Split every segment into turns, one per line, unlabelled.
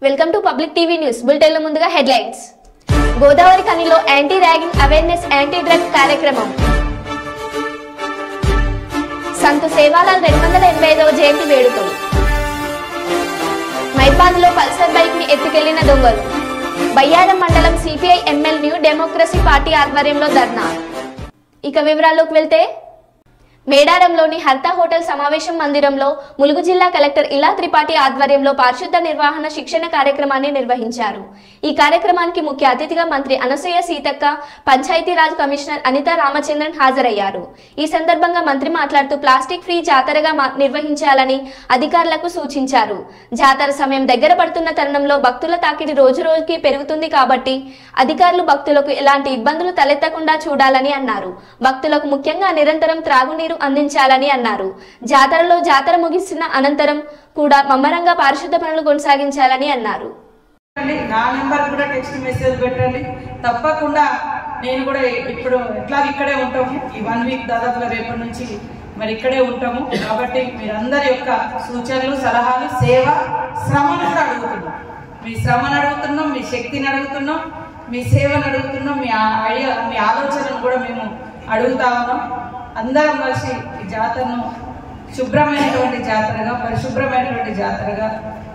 Welcome to public TV news bulletin లో ముందుగా headlines. Godavari ఖనిలో anti ragging awareness anti drugs కార్యక్రమం. సంతు సేవాలాల్ 285వ జయంతి వేడుకలు. మైబాద్ లో పల్సర్ బైక్ ని ఎత్తుకెళ్లిన దొంగలు. బయ్యారం మండలం CPI ML new democracy party ఆధ్వర్యంలో ధర్నా. ఇక వివరాల్లోకి వెళ్తే మేడారంలోని హర్తా హోటల్ సమావేశం మందిరంలో ములుగు జిల్లా కలెక్టర్ ఇలా త్రిపాఠి ఆధ్వర్యంలో పారిశుద్ధ నిర్వహణ శిక్షణ కార్యక్రమాన్ని నిర్వహించారు. ఈ కార్యక్రమానికి ముఖ్య అతిథిగా మంత్రి అనసూయ సీతక్క, పంచాయతీరాజ్ కమిషనర్ అనితా రామచంద్రన్ హాజరయ్యారు. ఈ సందర్భంగా మంత్రి మాట్లాడుతూ ప్లాస్టిక్ ఫ్రీ జాతరగా నిర్వహించాలని అధికారులకు సూచించారు. జాతర సమయం దగ్గర పడుతున్న తరుణంలో భక్తుల తాకిడి రోజు రోజుకి పెరుగుతుంది కాబట్టి అధికారులు భక్తులకు ఎలాంటి ఇబ్బందులు తలెత్తకుండా చూడాలని అన్నారు. భక్తులకు ముఖ్యంగా నిరంతరం త్రాగునీరు అందించాలని అన్నారు. జాతర ముగిసిన అనంతరం కూడా మమ్మరంగా పారిశుద్ధ పనులు కొనసాగించాలని అన్నారు.
నా నెంబర్ కూడా టెక్స్ట్ మెసేజ్ పెట్టండి. తప్పకుండా నేను కూడా ఇప్పుడు ఎట్లా ఇక్కడే ఉంటాము. ఈ 1 వీక్ దాదాపుగా రేపటి నుంచి మరి ఇక్కడే ఉంటాము. కాబట్టి మీరందరి యొక్క సూచనలు, సలహాలు, సేవ, శ్రమను కూడా అడుగుతున్నాం. మీ శ్రమను అడుగుతున్నాం, మీ శక్తిని అడుగుతున్నాం, మీ సేవను అడుగుతున్నాం, మీ ఆలోచనను కూడా మేము అడుగుతా ఉన్నాం. అందరం కలిసి ఈ జాతరను శుభ్రమైనటువంటి జాతరగా, పరిశుభ్రమైనటువంటి జాతరగా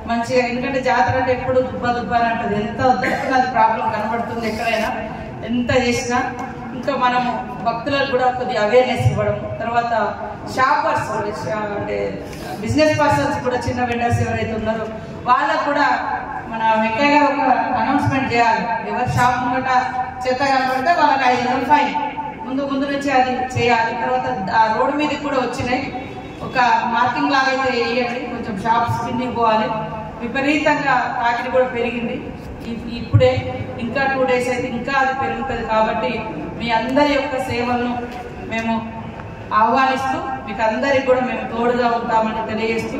మంచిగా, ఎందుకంటే జాతర అంటే ఎప్పుడు దుబ్బ అని అంటది. ఎంత వద్దనుకున్నా అది ప్రాబ్లం కనబడుతుంది ఎక్కడైనా, ఎంత చేసినా. ఇంకా మనము భక్తులకు కూడా కొద్దిగా అవేర్నెస్ ఇవ్వడం, తర్వాత షాపర్స్ అంటే బిజినెస్ పర్సన్స్ కూడా, చిన్న వెండర్స్ ఎవరైతే ఉన్నారో వాళ్ళకు కూడా మన వెంకయ్య గారు ఒక అనౌన్స్మెంట్ చేయాలి. ఎవరు షాప్ ముంగట చెత్త కనబడితే వాళ్ళకి 500 ఫైన్ ముందు నుంచి అది చేయాలి. తర్వాత ఆ రోడ్డు మీదకి కూడా వచ్చినాయి, ఒక మార్కింగ్ లాగా అయితే వేయండి. కొంచెం షాప్స్ కిందికి పోవాలి. విపరీతంగా తాకిడి కూడా పెరిగింది. ఇప్పుడే ఇంకా 2 డేస్ అయితే ఇంకా అది పెరుగుతుంది. కాబట్టి మీ అందరి యొక్క సేవలను మేము ఆహ్వానిస్తూ మీకు అందరికి కూడా మేము తోడుగా ఉంటామని తెలియజేస్తూ,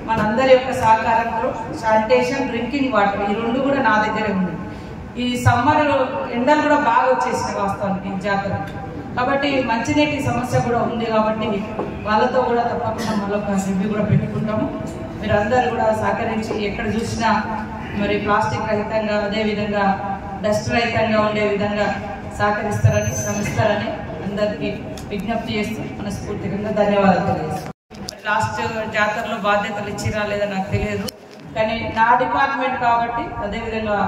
మనందరి యొక్క సహకారంతో శానిటేషన్, డ్రింకింగ్ వాటర్ ఈ 2 కూడా నా దగ్గరే ఉంది. ఈ సమ్మర్ ఎండలు కూడా బాగా వచ్చేసినాయి వాస్తవానికి ఈ జాతర. కాబట్టి మంచినీటి సమస్య కూడా ఉంది. కాబట్టి వాళ్ళతో కూడా తప్పకుండా మరొక రివ్యూ కూడా పెట్టుకుంటాము. మీరు అందరూ కూడా సహకరించి ఎక్కడ చూసినా మరి ప్లాస్టిక్ రహితంగా, అదేవిధంగా డస్ట్ రహితంగా ఉండే విధంగా సహకరిస్తారని, శ్రమిస్తారని అందరికీ విజ్ఞప్తి చేస్తూ మనస్ఫూర్తిగా ధన్యవాదాలు తెలియజేస్తాం. లాస్ట్ జాతరలో బాధ్యతలు ఇచ్చిరా లేదా నాకు తెలియదు, కానీ నా డిపార్ట్మెంట్ కాబట్టి అదేవిధంగా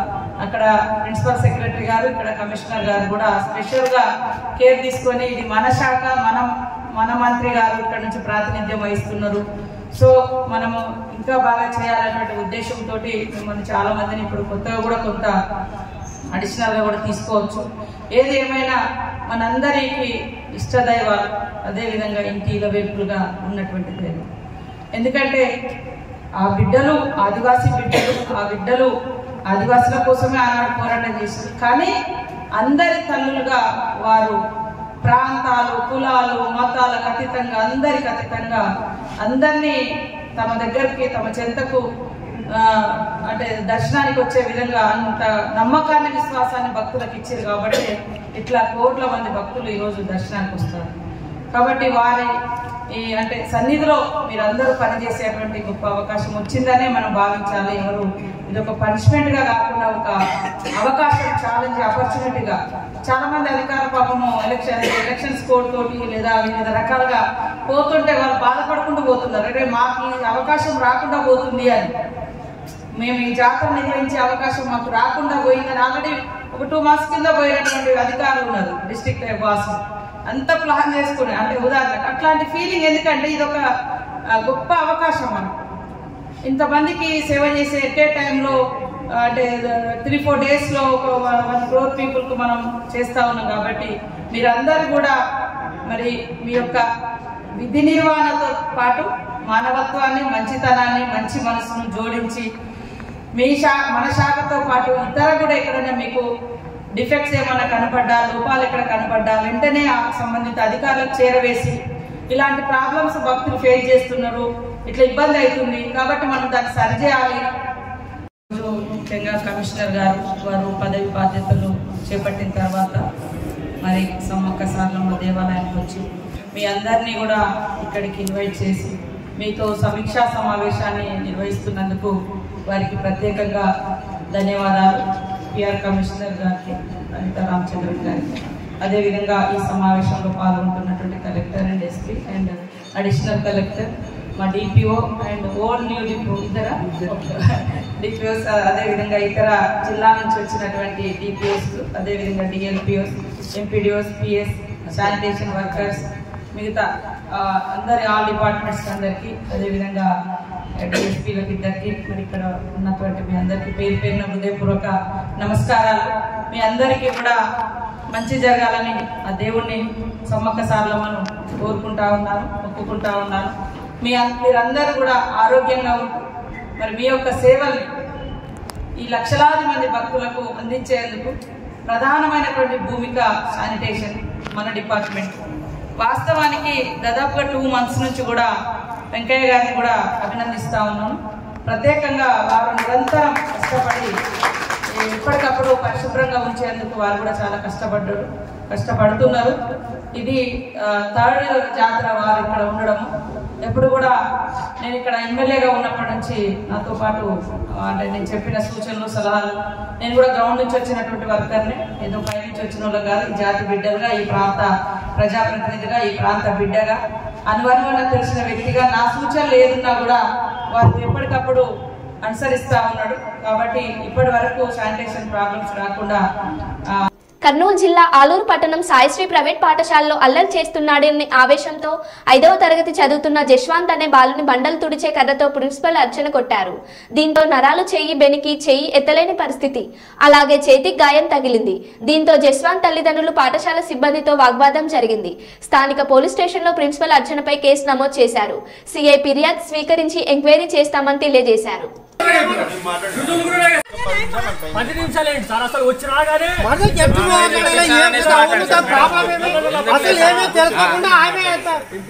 అక్కడ ప్రిన్సిపల్ సెక్రటరీ గారు, ఇక్కడ కమిషనర్ గారు కూడా స్పెషల్గా కేర్ తీసుకొని, ఇది మన శాఖ, మన మంత్రి గారు ఇక్కడ నుంచి ప్రాతినిధ్యం వహిస్తున్నారు. సో మనము ఇంకా బాగా చేయాలనే ఉద్దేశంతో మిమ్మల్ని చాలా మందిని ఇప్పుడు కొత్తగా కూడా కొంత అడిషనల్గా కూడా తీసుకోవచ్చు. ఏది ఏమైనా మనందరికీ ఇష్టదైవాలు, అదేవిధంగా ఇంటిల వేపులుగా ఉన్నటువంటి దైవం. ఎందుకంటే ఆ బిడ్డలు ఆదివాసీ బిడ్డలు, ఆ బిడ్డలు ఆదివాసుల కోసమే ఆనాడు పోరాటం చేశారు. కానీ అందరి తల్లులుగా వారు ప్రాంతాలు, కులాలు, మతాలకు అతీతంగా, అందరికి అతీతంగా అందరినీ తమ దగ్గరికి, తమ చెంతకు అంటే దర్శనానికి వచ్చే విధంగా అంత నమ్మకాన్ని, విశ్వాసాన్ని భక్తులకు ఇచ్చారు. కాబట్టి ఇట్లా కోట్ల మంది భక్తులు ఈరోజు దర్శనానికి వస్తారు. కాబట్టి వారి అంటే సన్నిధిలో మీరందరూ పనిచేసేటువంటి గొప్ప అవకాశం వచ్చిందనే మనం భావించాలి. ఎవరు ఇది ఒక పనిష్మెంట్ గా కాకుండా ఒక అవకాశం, ఛాలెంజ్, ఆపర్చునిటీగా. చాలా మంది అధికారులు పాపము ఎలక్షన్స్ కోడ్ తోటి లేదా వివిధ రకాలుగా పోతుంటే వాళ్ళు బాధపడుకుంటూ పోతున్నారు. అంటే మాకు ఈ అవకాశం రాకుండా పోతుంది అని, మేము ఈ జాతర నిర్వహించే అవకాశం మాకు రాకుండా పోయిందని ఆల్రెడీ ఒక 2 months కింద పోయినటువంటి అధికారులు ఉన్నారు, డిస్ట్రిక్ట్ బాస్. అంత ప్లాన్ చేసుకుని, అంటే ఉదాహరణకు అట్లాంటి ఫీలింగ్. ఎందుకంటే ఇది ఒక గొప్ప అవకాశం. మనం ఇంతమందికి సేవ చేసే ఎట్టే టైంలో, అంటే 3-4 డేస్లో ఒక 1 crore పీపుల్కి మనం చేస్తూ ఉన్నాం. కాబట్టి మీరందరూ కూడా మరి మీ యొక్క విధి నిర్వహణతో పాటు మానవత్వాన్ని, మంచితనాన్ని, మంచి మనసును జోడించి మన శాఖతో పాటు ఇతర కూడా ఎక్కడైనా మీకు డిఫెక్ట్స్ ఏమైనా కనపడ్డా, లోపాలు ఎక్కడ కనపడ్డా వెంటనే ఆ సంబంధిత అధికారులకు చేరవేసి, ఇలాంటి ప్రాబ్లమ్స్ భక్తులు ఫేస్ చేస్తున్నారు, ఇట్లా ఇబ్బంది అవుతుంది కాబట్టి మనం దాన్ని సరిచేయాలి. ముఖ్యంగా కమిషనర్ గారు వారు పదవి బాధ్యతలు చేపట్టిన తర్వాత మరి సమ్మక్క సారలమ్మ దేవాలయానికి వచ్చి మీ అందరినీ కూడా ఇక్కడికి ఇన్వైట్ చేసి మీతో సమీక్షా సమావేశాన్ని నిర్వహిస్తున్నందుకు వారికి ప్రత్యేకంగా ధన్యవాదాలు. పిఆర్ కమిషనర్ గారికి, అనిత రామచంద్ర గారికి, అదేవిధంగా ఈ సమావేశంలో పాల్గొంటున్నటువంటి collector and SP and additional collector, మా DPO and old new DPO DPOs, అదేవిధంగా ఇతర జిల్లా నుంచి వచ్చినటువంటి డిపిఓస్, అదేవిధంగా DLPOs, MPDOs, PS, sanitation workers, మిగతా అందరి ఆల్ డిపార్ట్మెంట్స్ అందరికీ, అదేవిధంగా డిఎస్పీలకు ఇద్దరికి, మరి ఇక్కడ ఉన్నటువంటి మీ అందరికీ పేరు పేరున హృదయపూర్వక నమస్కారాలు. మీ అందరికీ కూడా మంచి జరగాలని ఆ దేవుణ్ణి సమ్మక్క సార్లమ్మను కోరుకుంటా ఉన్నాను, మొక్కుకుంటా ఉన్నాను. మీరందరూ కూడా ఆరోగ్యంగా ఉంటూ మరి మీ యొక్క సేవల్ని ఈ లక్షలాది మంది భక్తులకు అందించేందుకు ప్రధానమైనటువంటి భూమిక శానిటేషన్ మన డిపార్ట్మెంట్. వాస్తవానికి దాదాపుగా 2 months నుంచి కూడా వెంకయ్య గారిని కూడా అభినందిస్తా ఉన్నాను. ప్రత్యేకంగా వారు నిరంతరం కష్టపడి ఎప్పటికప్పుడు పరిశుభ్రంగా ఉంచేందుకు వారు కూడా చాలా కష్టపడుతున్నారు. ఇది 3rd జాతర వారు ఇక్కడ ఉండడము. ఎప్పుడు కూడా నేను ఇక్కడ ఎమ్మెల్యేగా ఉన్నప్పటి నుంచి నాతో పాటు అంటే నేను చెప్పిన సూచనలు, సలహాలు, నేను కూడా గ్రౌండ్ నుంచి వచ్చినటువంటి వర్కర్ని, ఏదో పై నుంచి వచ్చిన వాళ్ళు కాదు. ఈ జాతి బిడ్డలుగా, ఈ ప్రాంత ప్రజాప్రతినిధిగా, ఈ ప్రాంత బిడ్డగా, అనువనువన తెలిసిన వ్యక్తిగా నా సూచనలు ఏదున్నా కూడా వారు ఎప్పటికప్పుడు అనుసరిస్తా ఉన్నాడు. కాబట్టి ఇప్పటి వరకు శానిటేషన్ ప్రాబ్లమ్స్ రాకుండా.
కర్నూలు జిల్లా ఆలూరు పట్టణం సాయిశ్రీ ప్రైవేట్ పాఠశాలలో అల్లరి చేస్తున్నాడని ఆవేశంతో 5వ తరగతి చదువుతున్న జశ్వంత్ అనే బాలుని బండలు తుడిచే కర్రతో ప్రిన్సిపల్ అర్చన కొట్టారు. దీంతో నరాలు చెయ్యి బెనికి చెయ్యి ఎత్తలేని పరిస్థితి, అలాగే చేతికి గాయం తగిలింది. దీంతో జశ్వంత్ తల్లిదండ్రులు పాఠశాల సిబ్బందితో వాగ్వాదం జరిగింది. స్థానిక పోలీస్ స్టేషన్లో ప్రిన్సిపల్ అర్చనపై కేసు నమోదు చేశారు. సిఐ ఫిర్యాదు స్వీకరించి ఎంక్వైరీ చేస్తామని తెలియజేశారు.
10 నిమిషాలు ఏంటి సార్, అసలు వచ్చి రాగానే
అసలు ఏమీ తెలుసుకోకుండా ఆమె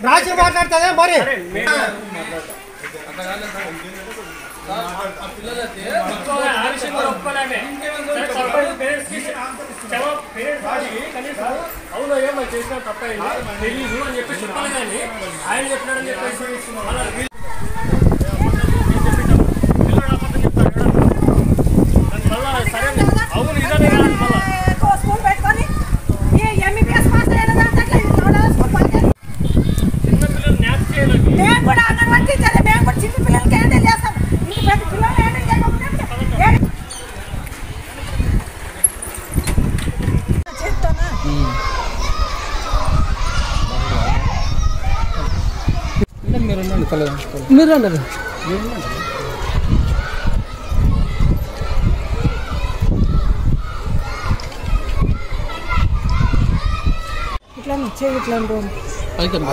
రాసి మాట్లాడుతుందే మరి.
అవును ఏమో చేసిన తప్పైంది తెలీదు అని చెప్పి చెప్పాలి, కానీ ఆయన చెప్పినాడని చెప్పేసి
మీరు అన్నారు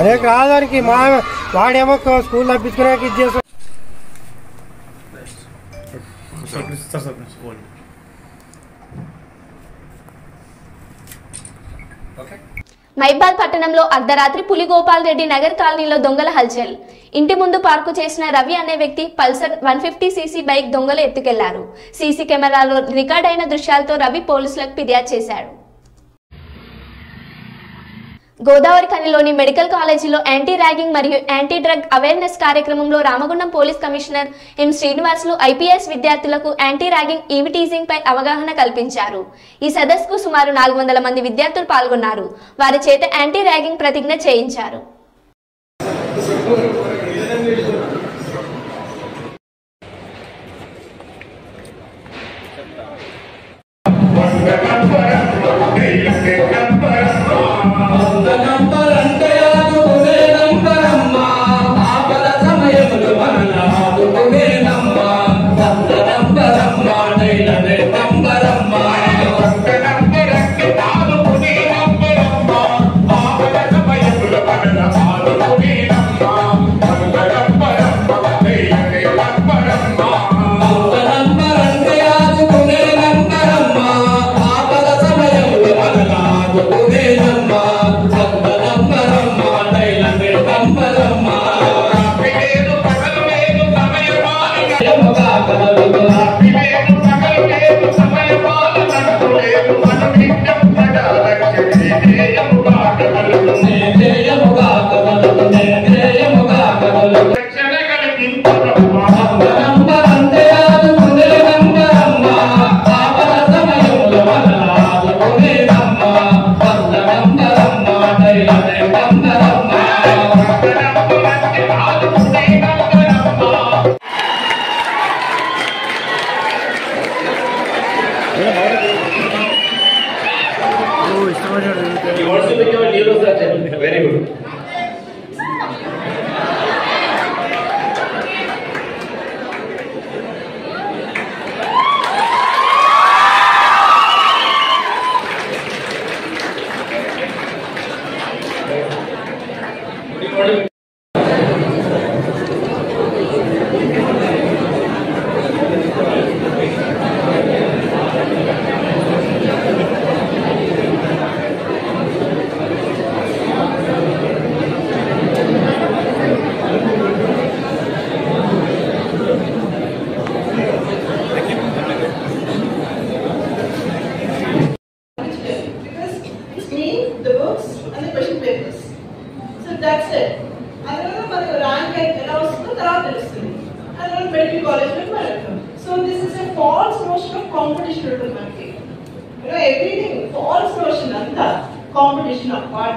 అదే కాదానికి మా వాడేమో స్కూల్ తప్పించుకునే ఇది చేస్తాం.
మైబాద్ పట్టణంలో అర్ధరాత్రి పులిగోపాల్ రెడ్డి నగర్ కాలనీలో దొంగల హల్చల్. ఇంటి ముందు పార్కు చేసిన రవి అనే వ్యక్తి పల్సర్ 150cc బైక్ దొంగలు ఎత్తుకెళ్లారు. సీసీ కెమెరాలో రికార్డ్ అయిన దృశ్యాలతో రవి పోలీసులకు ఫిర్యాదు చేశాడు. గోదావరి ఖనిలోని మెడికల్ కాలేజీలో యాంటీ ర్యాగింగ్ మరియు యాంటీ డ్రగ్ అవేర్నెస్ కార్యక్రమంలో Ramagundam police commissioner M Srinivasulu IPS విద్యార్థులకు యాంటీ ర్యాగింగ్ ఈవిటీజింగ్ పై అవగాహన కల్పించారు. ఈ సదస్సుకు సుమారు 400 మంది విద్యార్థులు పాల్గొన్నారు. వారి చేత యాంటీ ర్యాగింగ్ ప్రతిజ్ఞ చేయించారు.
He wants to become a neurosurgeon. Very good.
That's it. Another rank medical college. So this is a false notion of competition. Everything false notion. Competition of what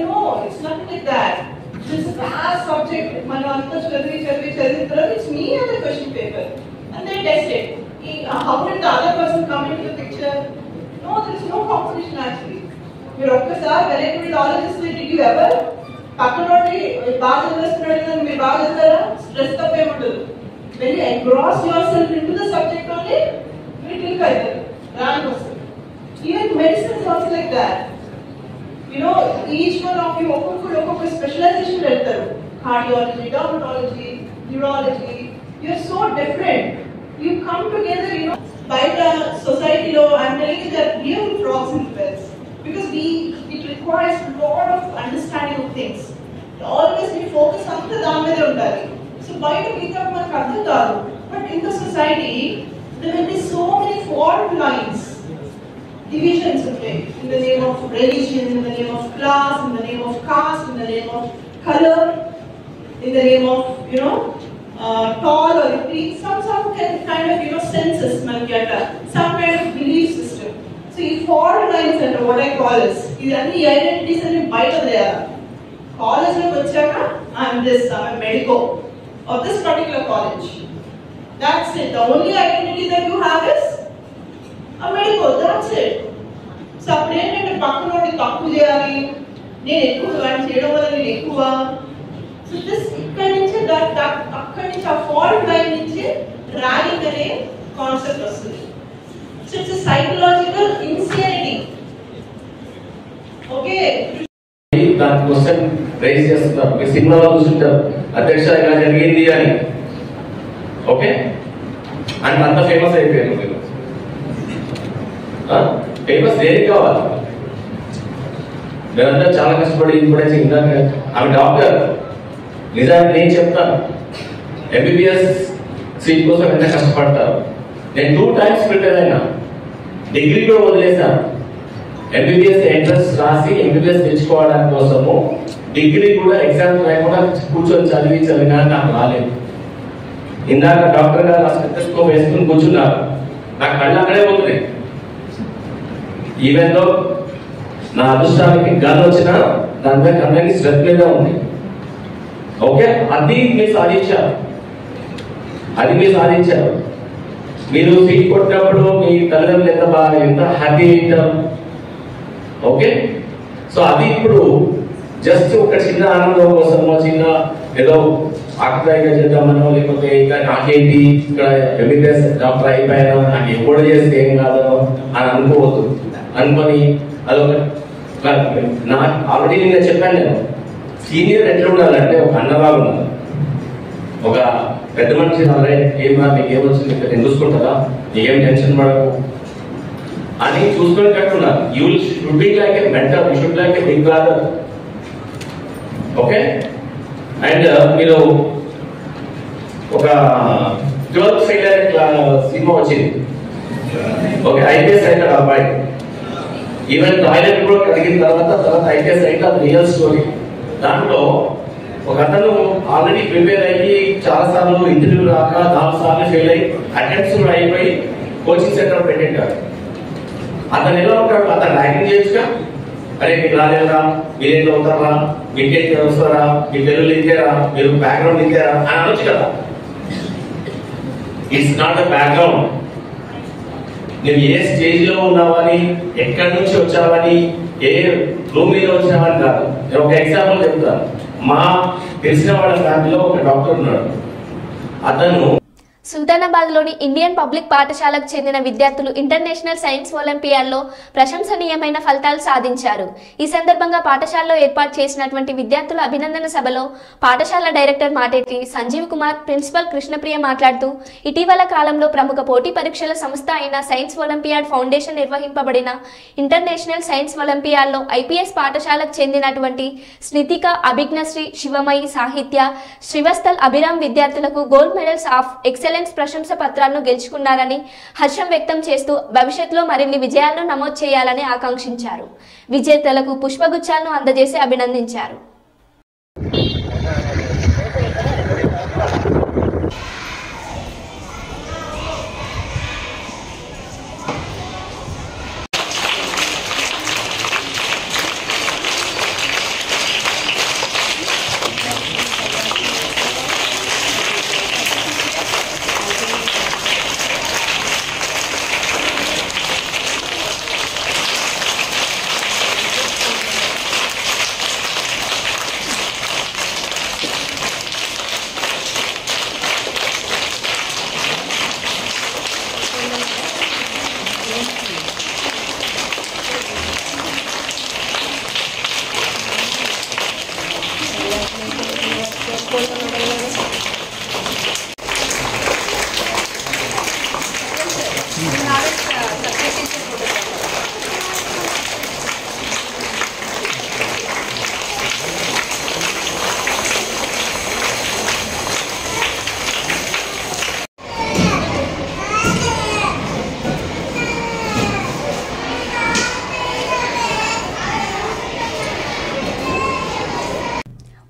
no, it's not like that. This is a vast subject. It's me on the question paper. And they test it. How did the other person come into the picture? No, there is no competition actually. You're very did you ever? When you engross yourself into the subject only, it will rank. Even medicine is also like that. Each one of you specialization cardiology, dermatology, neurology. You're so different. You come together, by the society law. I'm telling you that real frogs in wells. Because it requires a lot of understanding of things. Always we focus on the Dhamma. So by the Gita, but in the society, there will be so many fault lines, divisions in the name of religion, in the name of class, in the name of caste, in the name of color, in the name of tall or retreat, some kind of census, some kind of belief system. So you fault lines and what I call is these identities and vital there. College I'm this, I'm a medico of this particular college. That's it. The only identity that you have is a medico. That's it. So apprehend pakkunodi takku cheyali nenu ekku and cheyadam valla nenu ekkuva. So this ikkadi nunchi that akkadi nunchi a fault line nunchi ragging ane concept vastundi. So it's a psychological insanity. Okay.
That question raised చేస్తున్నారు. మీ సినిమాలో చూస్తుంటారు అధ్యక్ష ఇలా జరిగింది అని. Okay and అంత famous అయిపోయారు మీరు. ఫేమస్ దేనికి కావాలి? మీరంతా చాలా కష్టపడి ఇప్పుడైతే ఇందాక ఆమె డాక్టర్. నిజానికి నేను చెప్తాను ఎంబీబీఎస్ సీట్ కోసం ఎంత కష్టపడతారు. నేను 2 times ప్రిపేర్ అయినా, డిగ్రీ కూడా వదిలేసాను. ఎంబీబీఎస్ ఎంట్రన్స్ రాసి ఎంబీబీఎస్ తెచ్చుకోవడానికి కోసము డిగ్రీ కూడా ఎగ్జామ్స్ లేకుండా కూర్చొని చదివినా నాకు రాలేదు. ఇందాక డాక్టర్ గారు నా స్టెథోస్కోప్ వేసుకుని కూర్చున్నారు, నాకు కళ్ళు అక్కడే పోతున్నాయి. ఈవెన్ దో నా అదృష్టానికి గన్ వచ్చినా దాని మీద కళ్ళకి శ్రద్ధ మీద ఉంది. ఓకే, అది మీరు సాధించారు. మీరు సీట్ కొట్టినప్పుడు మీ తల్లిదండ్రులు ఎంత హ్యాపీ అవుతారు. ఓకే, సో అది ఇప్పుడు జస్ట్ ఒక చిన్న ఆనందం కోసమో, చిన్న ఏదో ఆక్టివ్గా చేద్దామనో, లేకపోతే ఇంకా నాకేంటి ఇక్కడ ఎంబీబీఎస్ డాక్టర్ అయిపోయానో, నాకు ఎప్పుడు చేస్తే ఏం కాదనో అని అనుకోవద్దు. అనుకొని అదొక నాకు ఆల్రెడీ నేను చెప్పాను, నేను సీనియర్ ఎట్లా ఉండాలంటే ఒక అన్నలాగా ఉండాలి. ఒక పెద్ద మనిషి ఏమా మీకు ఏమొచ్చింది ఇక్కడ నేను చూసుకుంటారా, నీకేం టెన్షన్ పడకు అని చూసుకునేటట్టు ఉన్నారు. You should be like a mentor, you should like a big brother. Okay, and మీరు ఒక 12th ఫెయిల్ సినిమా వచ్చింది. ఓకే, ఐపీఎస్ అయితే అబ్బాయి ఈవెన్ టాయిలెట్ కూడా కడిగిన తర్వాత ఐపీఎస్ అయితే అది రియల్ స్టోరీ. దాంట్లో ఒక అతను ఆల్రెడీ ప్రిపేర్ అయ్యి చాలా సార్లు ఇంటర్వ్యూ రాక 4 సార్లు ఫెయిల్ అయ్యి అటెంప్ట్స్ కూడా అయిపోయి కోచింగ్ సెంటర్ పెట్టింటారు. అతను ఎలా ఉంటాడు? అతను ర్యాంకింగ్ చేయొచ్చుగా, అరే మీకు రాలేదా, మీరేం అవుతారా, మీకేం వస్తారా, మీ తెలుగు ఇంతేరా, మీరు బ్యాక్గ్రౌండ్ ఇంతేరా అని అనొచ్చు కదా. ఇట్స్ నాట్ ద బ్యాక్గ్రౌండ్, నువ్వు ఏ స్టేజ్ లో ఉన్నావని, ఎక్కడి నుంచి వచ్చావని, ఏ రూమ్ మీద వచ్చావని కాదు. నేను ఒక ఎగ్జాంపుల్ చెప్తాను. మా తెలిసిన వాళ్ళ ఫ్యామిలీలో ఒక డాక్టర్ ఉన్నాడు. అతను
సుల్తానాబాద్లోని ఇండియన్ పబ్లిక్ పాఠశాలకు చెందిన విద్యార్థులు ఇంటర్నేషనల్ సైన్స్ ఒలింపియాడ్లో ప్రశంసనీయమైన ఫలితాలు సాధించారు. ఈ సందర్భంగా పాఠశాలలో ఏర్పాటు చేసినటువంటి విద్యార్థుల అభినందన సభలో పాఠశాల డైరెక్టర్ మాటేటి సంజీవ్ కుమార్, ప్రిన్సిపల్ కృష్ణప్రియ మాట్లాడుతూ, ఇటీవల కాలంలో ప్రముఖ పోటీ పరీక్షల సంస్థ అయిన సైన్స్ ఒలింపియాడ్ ఫౌండేషన్ నిర్వహింపబడిన ఇంటర్నేషనల్ సైన్స్ ఒలింపియాడ్లో ఐపీఎస్ పాఠశాలకు చెందినటువంటి స్నితిక, అభిజ్ఞశ్రీ, శివమయి, సాహిత్య, శ్రీవస్థల్, అభిరామ్ విద్యార్థులకు గోల్డ్ మెడల్స్ ఆఫ్ ఎక్సలెన్స్ ప్రశంస పత్రాలను గెలుచుకున్నారని హర్షం వ్యక్తం చేస్తూ భవిష్యత్తులో మరిన్ని విజయాలను నమోదు చేయాలని ఆకాంక్షించారు. విజేతలకు పుష్పగుచ్చాలను అందజేసి అభినందించారు.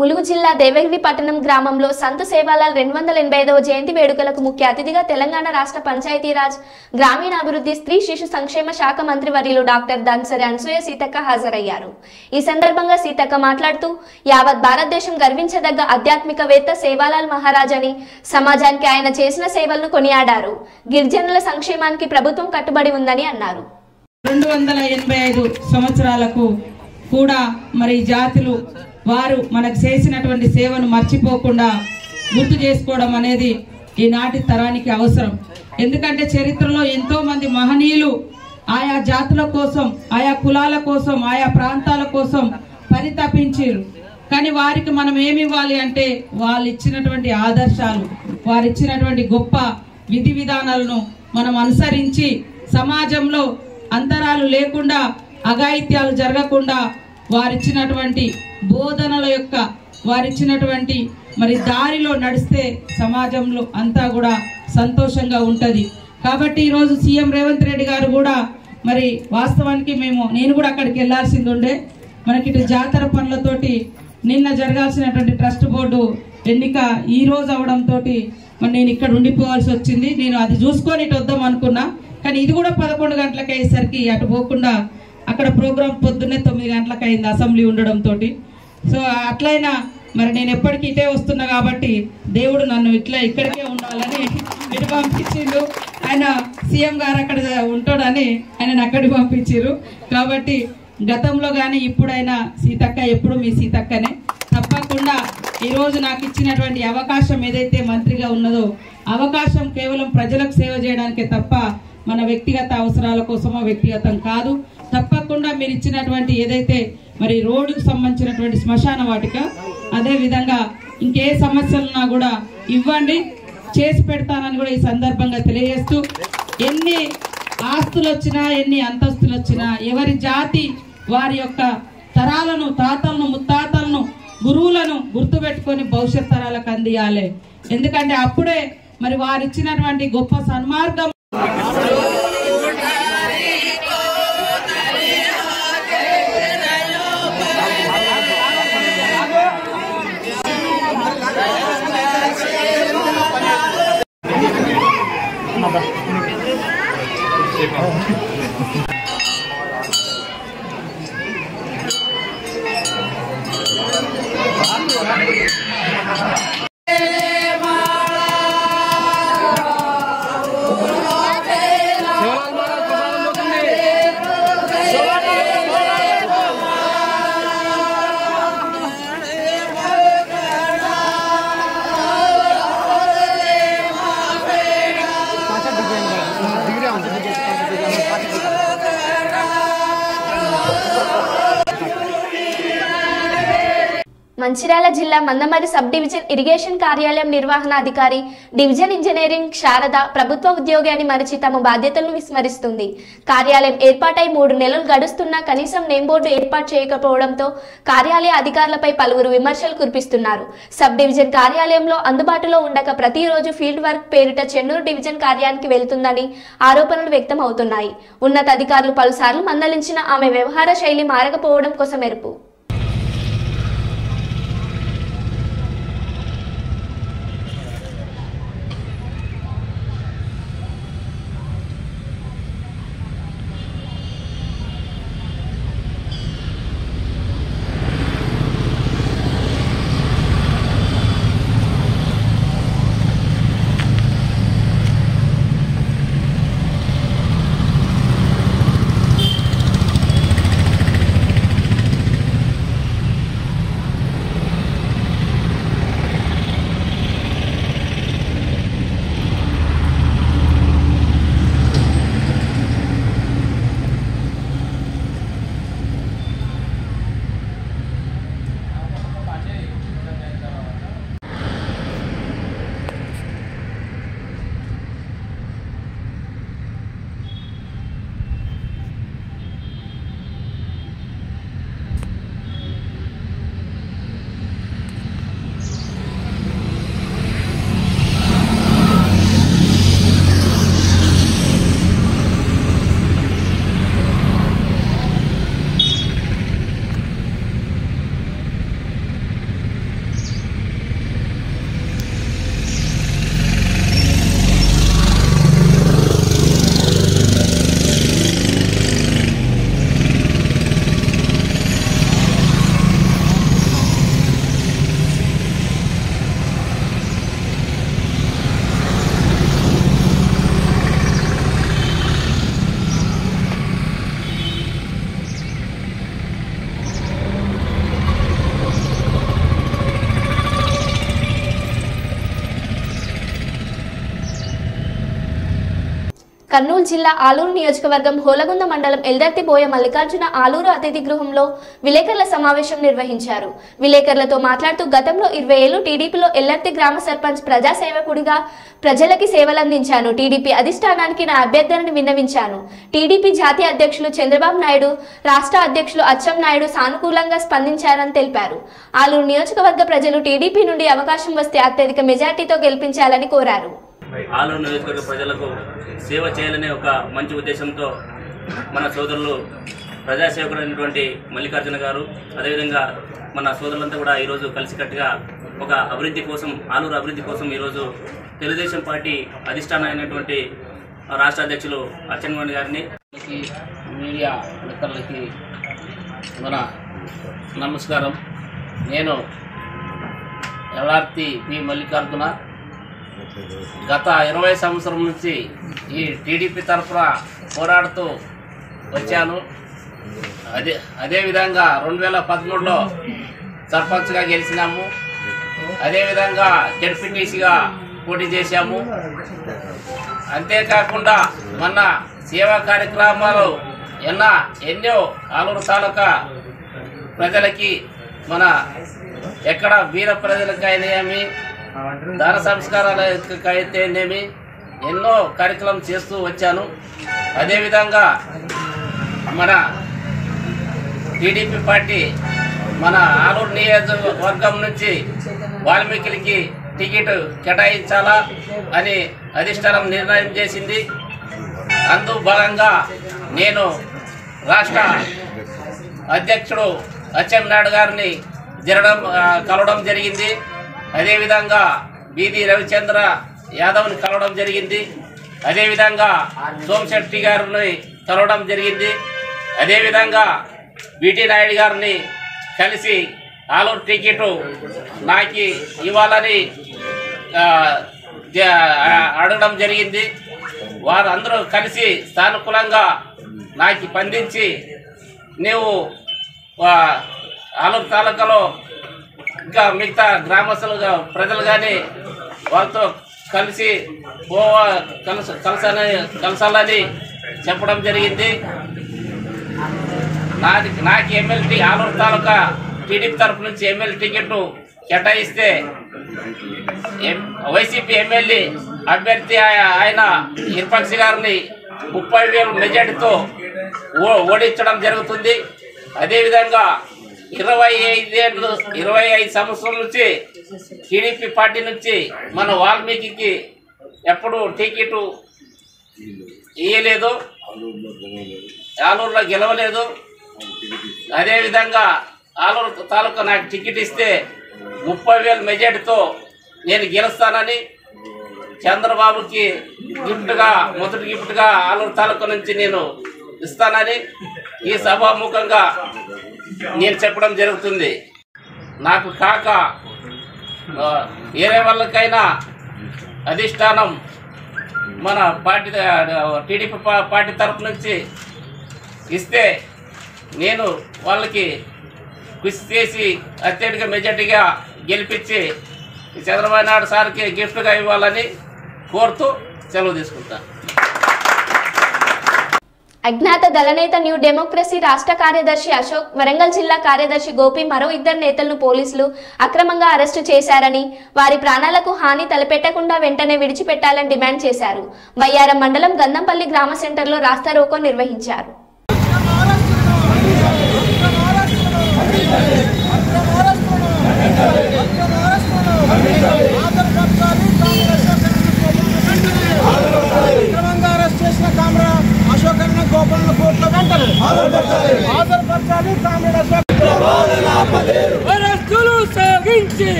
ములుగు జిల్లా దేవగిరి పట్టణం గ్రామంలో సంత్ సేవాలాల్ 285వ జయంతి వేడుకలకు ముఖ్య అతిథిగా తెలంగాణ రాష్ట్ర పంచాయతీరాజ్, గ్రామీణాభివృద్ధి, స్త్రీ శిశు సంక్షేమ శాఖ మంత్రి వర్యులు డాక్టర్ దాన్సరి అనసూయ సీతక్క హాజరయ్యారు. ఈ సందర్భంగా సీతక్క మాట్లాడుతూ, యావత్ భారతదేశం గర్వించదగ్గ ఆధ్యాత్మికవేత్త సేవాలాల్ మహారాజ్ అని, సమాజానికి ఆయన చేసిన సేవలను కొనియాడారు. గిరిజనుల సంక్షేమానికి ప్రభుత్వం కట్టుబడి ఉందని అన్నారు.
285 సంవత్సరాలకు కూడా మరి జాతులు వారు మనకు చేసినటువంటి సేవను మర్చిపోకుండా గుర్తు చేసుకోవడం అనేది ఈనాటి తరానికి అవసరం. ఎందుకంటే చరిత్రలో ఎంతో మంది మహనీయులు ఆయా జాతుల కోసం, ఆయా కులాల కోసం, ఆయా ప్రాంతాల కోసం పరితపించారు. కానీ వారికి మనం ఏమి ఇవ్వాలి అంటే వాళ్ళు ఇచ్చినటువంటి ఆదర్శాలు, వారు ఇచ్చినటువంటి గొప్ప విధి విధానాలను మనం అనుసరించి సమాజంలో అంతరాలు లేకుండా, అఘాయిత్యాలు జరగకుండా వారిచ్చినటువంటి బోధనల యొక్క వారిచ్చినటువంటి మరి దారిలో నడిస్తే సమాజంలో అంతా కూడా సంతోషంగా ఉంటది. కాబట్టి ఈరోజు సీఎం రేవంత్ రెడ్డి గారు కూడా మరి వాస్తవానికి నేను కూడా అక్కడికి వెళ్లాల్సింది ఉండే, మనకి ఇటు జాతర పనులతోటి నిన్న జరగాల్సినటువంటి ట్రస్ట్ బోర్డు ఎన్నిక ఈ రోజు అవడంతో మరి నేను ఇక్కడ ఉండిపోవాల్సి వచ్చింది. నేను అది చూసుకొని ఇటు వద్దాం అనుకున్నా, కానీ ఇది కూడా 11 గంటలకు అయ్యేసరికి అటు పోకుండా అక్కడ ప్రోగ్రాం పొద్దున్నే 9 గంటలకు అయింది అసెంబ్లీ ఉండడంతో. సో అట్లయినా మరి నేను ఎప్పటికీ ఇటే వస్తున్నా కాబట్టి దేవుడు నన్ను ఇక్కడికే ఉండాలని ఇటు పంపించిండు. ఆయన సీఎం గారు అక్కడ ఉంటాడని ఆయన అక్కడికి పంపించారు. కాబట్టి గతంలో కానీ ఇప్పుడైనా సీతక్క ఎప్పుడు మీ సీతక్కనే. తప్పకుండా ఈరోజు నాకు ఇచ్చినటువంటి అవకాశం ఏదైతే మంత్రిగా ఉన్నదో అవకాశం కేవలం ప్రజలకు సేవ చేయడానికే తప్ప మన వ్యక్తిగత అవసరాల కోసమో వ్యక్తిగతం కాదు. తప్పకుండా మీరు ఇచ్చినటువంటి ఏదైతే మరి రోడ్డుకు సంబంధించినటువంటి శ్మశాన వాటిక, అదే విధంగా ఇంకే సమస్యలున్నా కూడా ఇవ్వండి, చేసి పెడతానని కూడా ఈ సందర్భంగా తెలియజేస్తూ, ఎన్ని ఆస్తులు వచ్చినా ఎన్ని అంతస్తులు వచ్చినా ఎవరి జాతి వారి యొక్క తరాలను, తాతలను, ముత్తాతలను, గురువులను గుర్తుపెట్టుకొని భవిష్యత్ తరాలకు అందియాలి. ఎందుకంటే అప్పుడే మరి వారు ఇచ్చినటువంటి గొప్ప సన్మార్గం
మంచిర్యాల జిల్లా మందమర్రి సబ్ డివిజన్ ఇరిగేషన్ కార్యాలయం నిర్వహణాధికారి డివిజన్ ఇంజనీరింగ్ శారద ప్రభుత్వ ఉద్యోగి అని మరిచి తమ బాధ్యతలను విస్మరిస్తుంది. కార్యాలయం ఏర్పాటై 3 నెలలు గడుస్తున్నా కనీసం నేమ్ బోర్డు ఏర్పాటు చేయకపోవడంతో కార్యాలయ అధికారులపై పలువురు విమర్శలు కురిపిస్తున్నారు. సబ్ డివిజన్ కార్యాలయంలో అందుబాటులో ఉండక ప్రతిరోజు ఫీల్డ్ వర్క్ పేరిట చెన్నూరు డివిజన్ కార్యాలయానికి వెళ్తుందని ఆరోపణలు వ్యక్తం అవుతున్నాయి. ఉన్నతాధికారులు పలుసార్లు మందలించిన ఆమె వ్యవహార శైలి మారకపోవడం కొసమెరుపు. కర్నూలు జిల్లా ఆలూరు నియోజకవర్గం హోలగుంద మండలం ఎల్దర్తిబోయ మల్లికార్జున ఆలూరు అతిథి గృహంలో విలేకరుల సమావేశం నిర్వహించారు. విలేకరులతో మాట్లాడుతూ గతంలో 20 ఏళ్లు టీడీపీలో ఎల్దర్తి గ్రామ సర్పంచ్ ప్రజాసేవకుడిగా ప్రజలకి సేవలందించాను. టీడీపీ అధిష్టానానికి నా అభ్యర్థనని విన్నవించాను. టీడీపీ జాతీయ అధ్యక్షులు చంద్రబాబు నాయుడు, రాష్ట్ర అధ్యక్షులు అచ్చెన్నాయుడు సానుకూలంగా స్పందించారని తెలిపారు. ఆలూరు నియోజకవర్గ ప్రజలు టీడీపీ నుండి అవకాశం వస్తే అత్యధిక మెజార్టీతో గెలిపించాలని కోరారు.
ఆలూరు నియోజకవర్గ ప్రజలకు సేవ చేయాలనే ఒక మంచి ఉద్దేశంతో మన సోదరులు ప్రజాసేవకుడైనటువంటి మల్లికార్జున గారు, అదేవిధంగా మన సోదరులంతా కూడా ఈరోజు కలిసికట్టుగా ఒక అభివృద్ధి కోసం, ఆలూరు అభివృద్ధి కోసం ఈరోజు తెలుగుదేశం పార్టీ అధిష్టానం అయినటువంటి రాష్ట్ర అధ్యక్షులు అచ్చెన్నాయుడు గారిని, మీడియా మిత్రులకి మన నమస్కారం. నేను ఎల్ఆర్తి పి మల్లికార్జున. గత 20 సంవత్సరం నుంచి ఈ టీడీపీ తరఫున పోరాడుతూ వచ్చాను. అదేవిధంగా 2013లో సర్పంచ్గా గెలిచినాము. అదేవిధంగా జడ్పీటీసీగా పోటీ చేశాము. అంతేకాకుండా మన సేవా కార్యక్రమాలు ఎన్నో ఆలూరు తాలూకా ప్రజలకి, మన ఎక్కడ బీద ప్రజలకైతేనేమి, దాన సంస్కారాలకైతేనేమి ఎన్నో కార్యక్రమం చేస్తూ వచ్చాను. అదేవిధంగా మన టీడీపీ పార్టీ మన ఆలూరు నియోజకవర్గం నుంచి వాల్మీకులకి టికెట్ కేటాయించాలా అని అధిష్టానం నిర్ణయం చేసింది. అందు భాగంగా నేను రాష్ట్ర అధ్యక్షుడు అచ్చెన్నాయుడు గారిని కలవడం జరిగింది. అదేవిధంగా బీది రవిచంద్ర యాదవ్ని కలవడం జరిగింది. అదేవిధంగా సోమశెట్టి గారిని కలవడం జరిగింది. అదేవిధంగా బిటి నాయుడు గారిని కలిసి ఆలూరు టికెట్ నాకు ఇవ్వాలని అడగడం జరిగింది. వారందరూ కలిసి సానుకూలంగా నాకు స్పందించి, నీవు ఆలూరు తాలూకాలో ఇంకా మిగతా గ్రామస్తులుగా ప్రజలు కానీ వాళ్ళతో కలిసి కలసాలని చెప్పడం జరిగింది. నాకు ఎమ్మెల్యే ఆలూరు తాలూకా
టీడీపీ తరఫు నుంచి ఎమ్మెల్యే టికెట్ కేటాయిస్తే వైసీపీ ఎమ్మెల్యే అభ్యర్థి ఆయన ఇర్పక్షి గారిని 30,000 మెజార్టీతో ఓడించడం జరుగుతుంది. అదేవిధంగా 25 సంవత్సరాల నుంచి టీడీపీ పార్టీ నుంచి మన వాల్మీకి ఎప్పుడు టికెట్ ఇయ్యలేదు, ఆలూరులో గెలవలేదు. అదేవిధంగా ఆలూరు తాలూకా నాకు టికెట్ ఇస్తే 30,000 మెజార్టీతో నేను గెలుస్తానని చంద్రబాబుకి మొదటి గిఫ్ట్గా ఆలూరు తాలూకా నుంచి నేను ఇస్తానని ఈ సభాముఖంగా నేను చెప్పడం జరుగుతుంది. నాకు కాక వేరే వాళ్ళకైనా అధిష్టానం మన పార్టీ టీడీపీ పార్టీ తరఫు నుంచి ఇస్తే నేను వాళ్ళకి కృషి చేసి అత్యధిక మెజార్టీగా గెలిపించి చంద్రబాబు నాయుడు సార్కి గిఫ్ట్గా ఇవ్వాలని కోరుతూ సెలవు తీసుకుంటాను.
అజ్ఞాత దళనేత న్యూ డెమోక్రసీ రాష్ట్ర కార్యదర్శి అశోక్, వరంగల్ జిల్లా కార్యదర్శి గోపి మరో 2 నేతలను పోలీసులు అక్రమంగా అరెస్టు చేశారని, వారి ప్రాణాలకు హాని తలపెట్టకుండా వెంటనే విడిచిపెట్టాలని డిమాండ్ చేశారు. బయ్యారం మండలం గంధంపల్లి గ్రామ సెంటర్లో రాస్తారోకో నిర్వహించారు.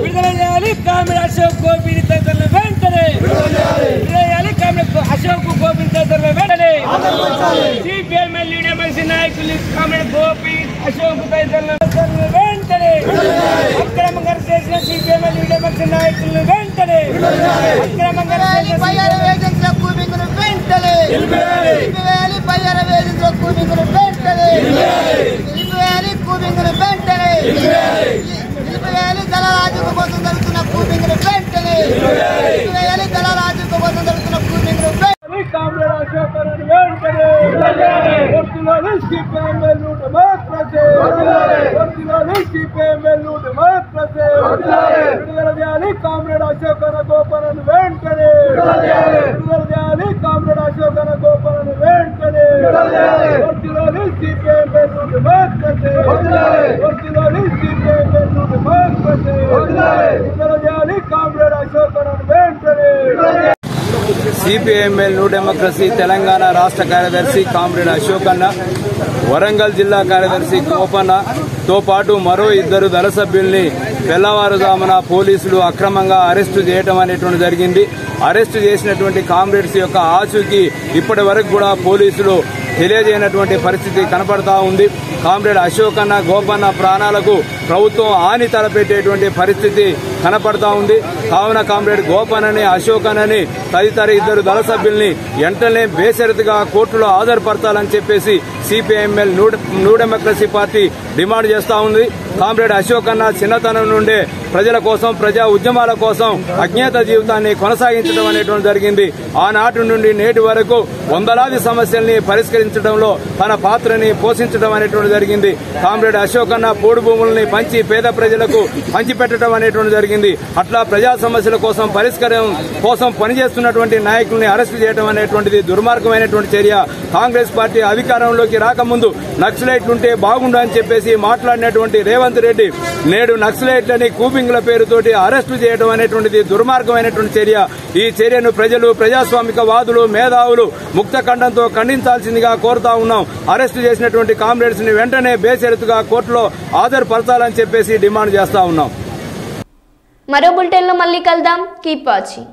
విడుదల చేయాలి కామ్రేడ్ అశోక్ గోపిని తదితరుల వెంటనే, అశోక్ గోపిని తదితరుల వెంటనే, సిపిఎంఎల్ లీడర్స్ నాయకులు కామ్రేడ్ గోపి అశోక్ తదితరుల వెంటనే, అక్రమంగా చేసిన సిపిఎంఎల్ లీడర్స్ నాయకులను వెంటనే, అక్రమంగా దళరాజ్యం కోసం జరుగుతున్న కూపింగ్ను వెంటనే దళరాజ్యం కోసం జరుగుతున్న కూపింగ్ను కామ్రేడ్ అశోక్ వెంటనే సిపిఎంఎల్ డెమోక్రసీ విడుదల చేయాలి కామ్రేడ్ అశోక్ గోపాలను వెంటనే, విడుదల చేయాలి కామ్రేడ్ అశోక్ గోపాలను వెంటనే, సిపిఎంఎల్ డెమోక్రసీ విడుదల చేయాలి కామ్రేడ్ అశోక్ వెంటనే.
సిపిఎంఎల్ న్యూ డెమోక్రసీ తెలంగాణ రాష్ట్ర కార్యదర్శి కామ్రేడ్ అశోక్ అన్న, వరంగల్ జిల్లా కార్యదర్శి గోపన్నతో పాటు మరో 2 దళ సభ్యుల్ని తెల్లవారుజామున పోలీసులు అక్రమంగా అరెస్టు చేయడం అనేటువంటి జరిగింది. అరెస్టు చేసినటువంటి కామ్రేడ్స్ యొక్క ఆచూకీ ఇప్పటి వరకు కూడా పోలీసులు తెలియజేయనటువంటి పరిస్థితి కనపడతా ఉంది. కామ్రేడ్ అశోక్ అన్న గోపన్న ప్రాణాలకు ప్రభుత్వం హాని తలపెట్టేటువంటి పరిస్థితి కనపడతా ఉంది. కావున కామ్రేడ్ గోపన్నని అశోక్ అన్నని తదితర 2 దళ సభ్యుల్ని వెంటనే బేషరతుగా కోర్టులో హాజరుపరచాలని చెప్పేసి CPML new democracy party demand చేస్తా ఉంది. కామ్రేడ్ అశోక్ అన్న చిన్నతనం నుండే ప్రజల కోసం, ప్రజా ఉద్యమాల కోసం అజ్ఞాత జీవితాన్ని కొనసాగించడం అనేటువంటి జరిగింది. ఆనాటి నుండి నేటి వరకు వందలాది సమస్యల్ని పరిష్కరించడంలో తన పాత్రని పోషించడం అనేటువంటి జరిగింది. కామ్రేడ్ అశోక్ అన్న పోడు భూములని పంచి పేద ప్రజలకు పంచిపెట్టడం అనేటువంటి జరిగింది. అట్లా ప్రజా సమస్యల కోసం పరిష్కారం కోసం పనిచేస్తున్నటువంటి నాయకుల్ని అరెస్టు చేయడం అనేటువంటిది దుర్మార్గమైనటువంటి చర్య. కాంగ్రెస్ పార్టీ అధికారంలోకి రాకముందు నక్సలైట్లుంటే బాగుండు అని చెప్పేసి మాట్లాడినటువంటి రేవంత్ రెడ్డి నేడు నక్సలైట్లని కూపింగ్ల పేరుతోటి అరెస్టు చేయడం అనేటువంటిది దుర్మార్గమైనటువంటి చర్య. ఈ చర్యను ప్రజలు, ప్రజాస్వామిక వాదులు, మేధావులు ముక్త ఖండంతో ఖండించాల్సిందిగా కోరుతా ఉన్నాం. అరెస్టు చేసినటువంటి కామ్రేడ్స్ ని వెంటనే బేషరతుగా కోర్టులో హాజరుపరచాలని చెప్పేసి డిమాండ్ చేస్తా ఉన్నాం.
మరో బులెటిన్ లో మళ్ళీ కలుద్దాం. Keep watching.